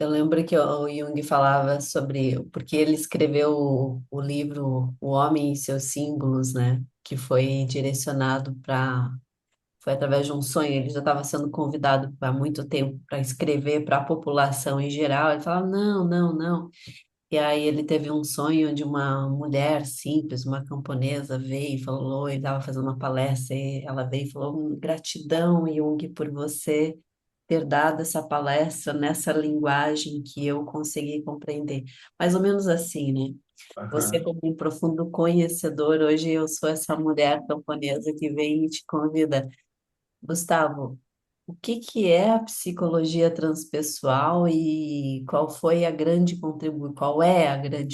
Eu lembro que o Jung falava sobre, porque ele escreveu o livro O Homem e seus Símbolos, né? Que foi direcionado para, foi através de um sonho. Ele já estava sendo convidado há muito tempo para escrever para a população em geral. Ele falava, não, não, não. E aí ele teve um sonho de uma mulher simples, uma camponesa, veio e falou, ele estava fazendo uma palestra, e ela veio e falou, gratidão, Jung, por você ter dado essa palestra nessa linguagem que eu consegui compreender. Mais ou menos assim, né? Você, Aham. como um profundo conhecedor, hoje eu sou essa mulher camponesa que vem e te convida. Gustavo, o que que é a psicologia transpessoal e qual é a grande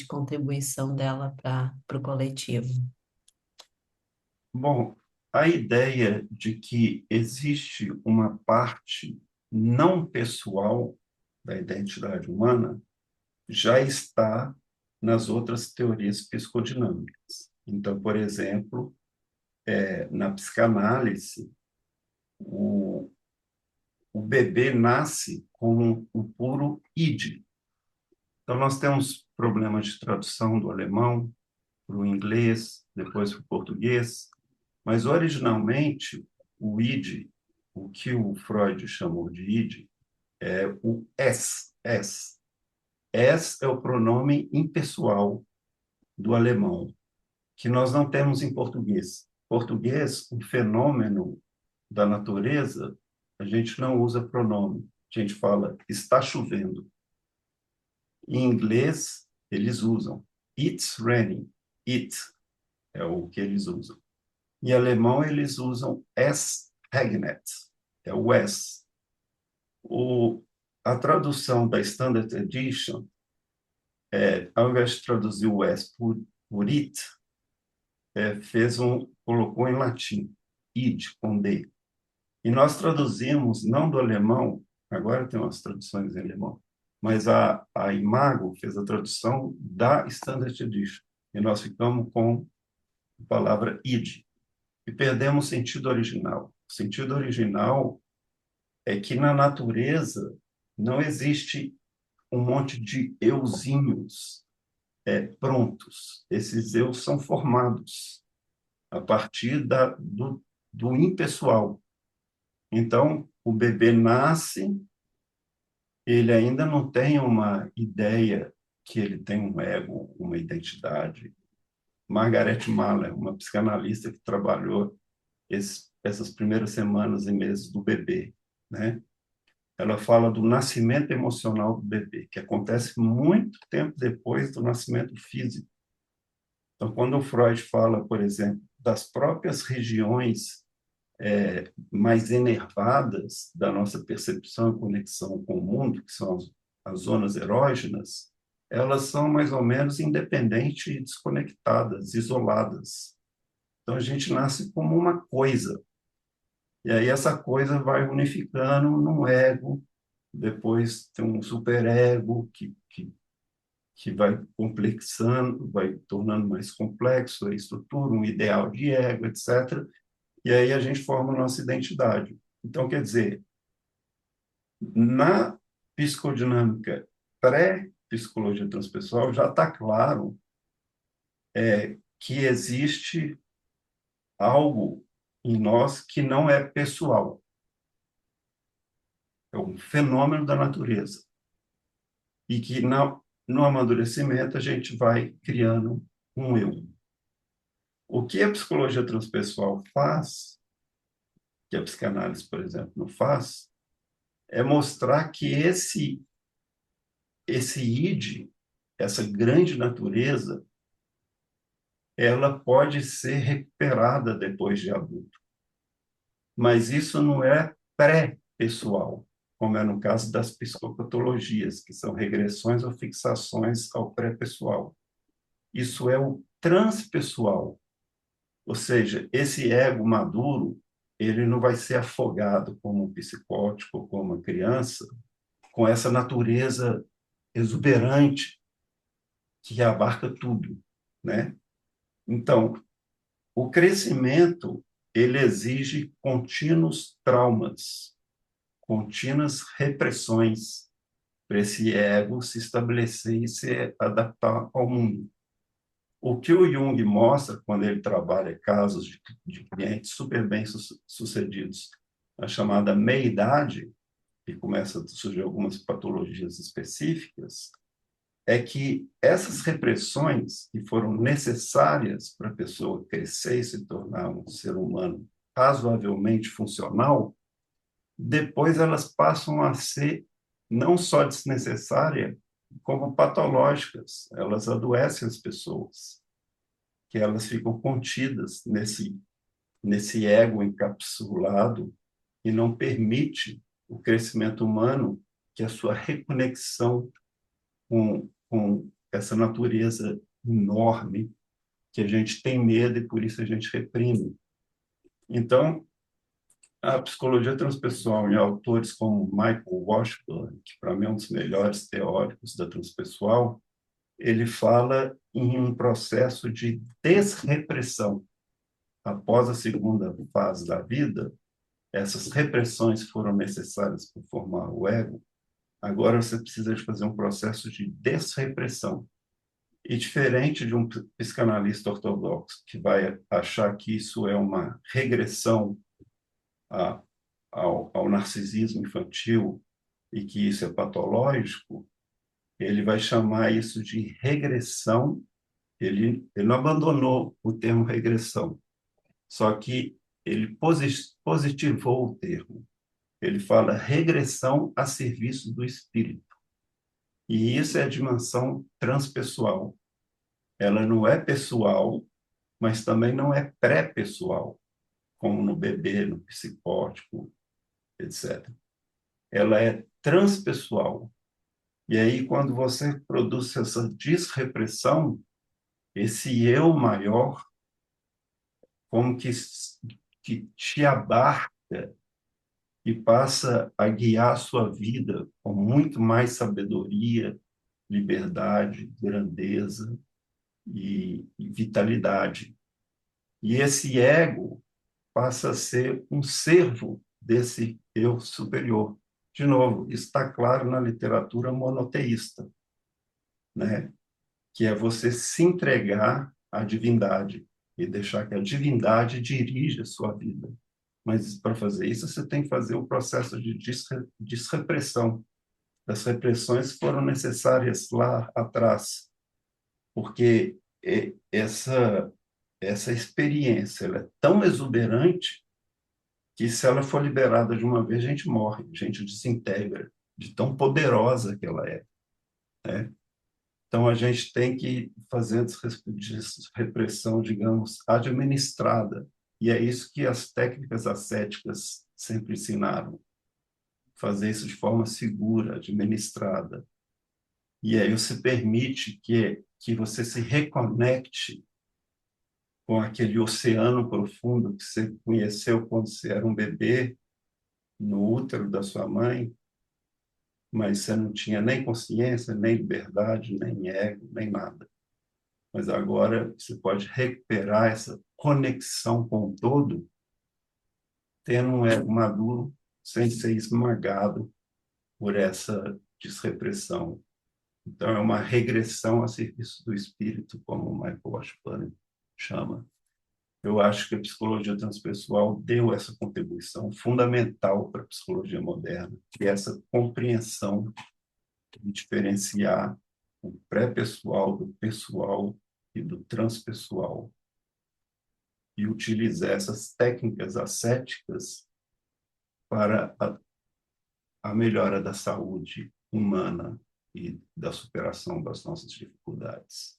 contribuição dela para o coletivo? Bom, a ideia de que existe uma parte não pessoal da identidade humana já está nas outras teorias psicodinâmicas. Então, por exemplo, na psicanálise, o, o bebê nasce com um puro id. Então, nós temos problemas de tradução do alemão para o inglês, depois para o português, mas originalmente o id, o que o Freud chamou de id, é o es. Es é o pronome impessoal do alemão, que nós não temos em português. Português, um fenômeno da natureza, a gente não usa pronome. A gente fala está chovendo. Em inglês, eles usam it's raining. It é o que eles usam. Em alemão, eles usam es regnet, é o es. O, a tradução da Standard Edition, ao invés de traduzir o es por it, colocou em latim, id, com d. E nós traduzimos, não do alemão, agora tem umas traduções em alemão, mas a Imago fez a tradução da Standard Edition. E nós ficamos com a palavra id. E perdemos o sentido original. O sentido original é que na natureza não existe um monte de euzinhos prontos. Esses eus são formados a partir do impessoal. Então, o bebê nasce, ele ainda não tem uma ideia que ele tem um ego, uma identidade. Margaret Mahler, uma psicanalista que trabalhou essas primeiras semanas e meses do bebê, né? Ela fala do nascimento emocional do bebê, que acontece muito tempo depois do nascimento físico. Então, quando o Freud fala, por exemplo, das próprias regiões mais enervadas da nossa percepção e conexão com o mundo, que são as zonas erógenas, elas são mais ou menos independentes e desconectadas, isoladas. Então, a gente nasce como uma coisa, e aí essa coisa vai unificando num ego, depois tem um superego que vai complexando, vai tornando mais complexo a estrutura, um ideal de ego, etc. E aí a gente forma a nossa identidade. Então, quer dizer, na psicodinâmica pré-psicologia transpessoal já está claro que existe algo em nós que não é pessoal, é um fenômeno da natureza e que no amadurecimento a gente vai criando um eu. O que a psicologia transpessoal faz, que a psicanálise, por exemplo, não faz, é mostrar que esse id, essa grande natureza, ela pode ser recuperada depois de adulto. Mas isso não é pré-pessoal, como é no caso das psicopatologias, que são regressões ou fixações ao pré-pessoal. Isso é o transpessoal, ou seja, esse ego maduro, ele não vai ser afogado como um psicótico, como uma criança, com essa natureza exuberante que abarca tudo, né? Então, o crescimento, ele exige contínuos traumas, contínuas repressões. para esse ego se estabelecer e se adaptar ao mundo. O que o Jung mostra quando ele trabalha casos de clientes super bem sucedidos, a chamada meia-idade, que começa a surgir algumas patologias específicas, é que essas repressões que foram necessárias para a pessoa crescer e se tornar um ser humano razoavelmente funcional, depois elas passam a ser não só desnecessárias, como patológicas. Elas adoecem as pessoas, que elas ficam contidas nesse ego encapsulado e não permite o crescimento humano, que é a sua reconexão com essa natureza enorme que a gente tem medo e por isso a gente reprime. Então, a psicologia transpessoal em autores como Michael Washburn, que para mim é um dos melhores teóricos da transpessoal, ele fala em um processo de desrepressão. Após a segunda fase da vida, essas repressões foram necessárias para formar o ego. Agora você precisa de fazer um processo de desrepressão. E diferente de um psicanalista ortodoxo que vai achar que isso é uma regressão a, ao narcisismo infantil e que isso é patológico, ele vai chamar isso de regressão. Ele não abandonou o termo regressão, só que ele positivou o termo. Ele fala regressão a serviço do espírito. E isso é a dimensão transpessoal. Ela não é pessoal, mas também não é pré-pessoal, como no bebê, no psicótico, etc. Ela é transpessoal. E aí, quando você produz essa desrepressão, esse eu maior, como que te abarca e passa a guiar a sua vida com muito mais sabedoria, liberdade, grandeza e vitalidade. E esse ego passa a ser um servo desse eu superior. De novo, está claro na literatura monoteísta, né? Que é você se entregar à divindade e deixar que a divindade dirija a sua vida. Mas para fazer isso, você tem que fazer um processo de desrepressão. As repressões foram necessárias lá atrás, porque essa experiência ela é tão exuberante que se ela for liberada de uma vez, a gente morre, a gente desintegra, de tão poderosa que ela é, né? Então, a gente tem que fazer a repressão, digamos, administrada. E é isso que as técnicas ascéticas sempre ensinaram. Fazer isso de forma segura, administrada. E aí você permite que você se reconecte com aquele oceano profundo que você conheceu quando você era um bebê, no útero da sua mãe, mas você não tinha nem consciência, nem liberdade, nem ego, nem nada. Mas agora você pode recuperar essa conexão com o todo, tendo um ego maduro, sem ser esmagado por essa desrepressão. Então, é uma regressão a serviço do espírito, como o Michael Washburn chama. Eu acho que a psicologia transpessoal deu essa contribuição fundamental para a psicologia moderna, que é essa compreensão de diferenciar o pré-pessoal do pessoal e do transpessoal, e utilizar essas técnicas ascéticas para a melhora da saúde humana e da superação das nossas dificuldades.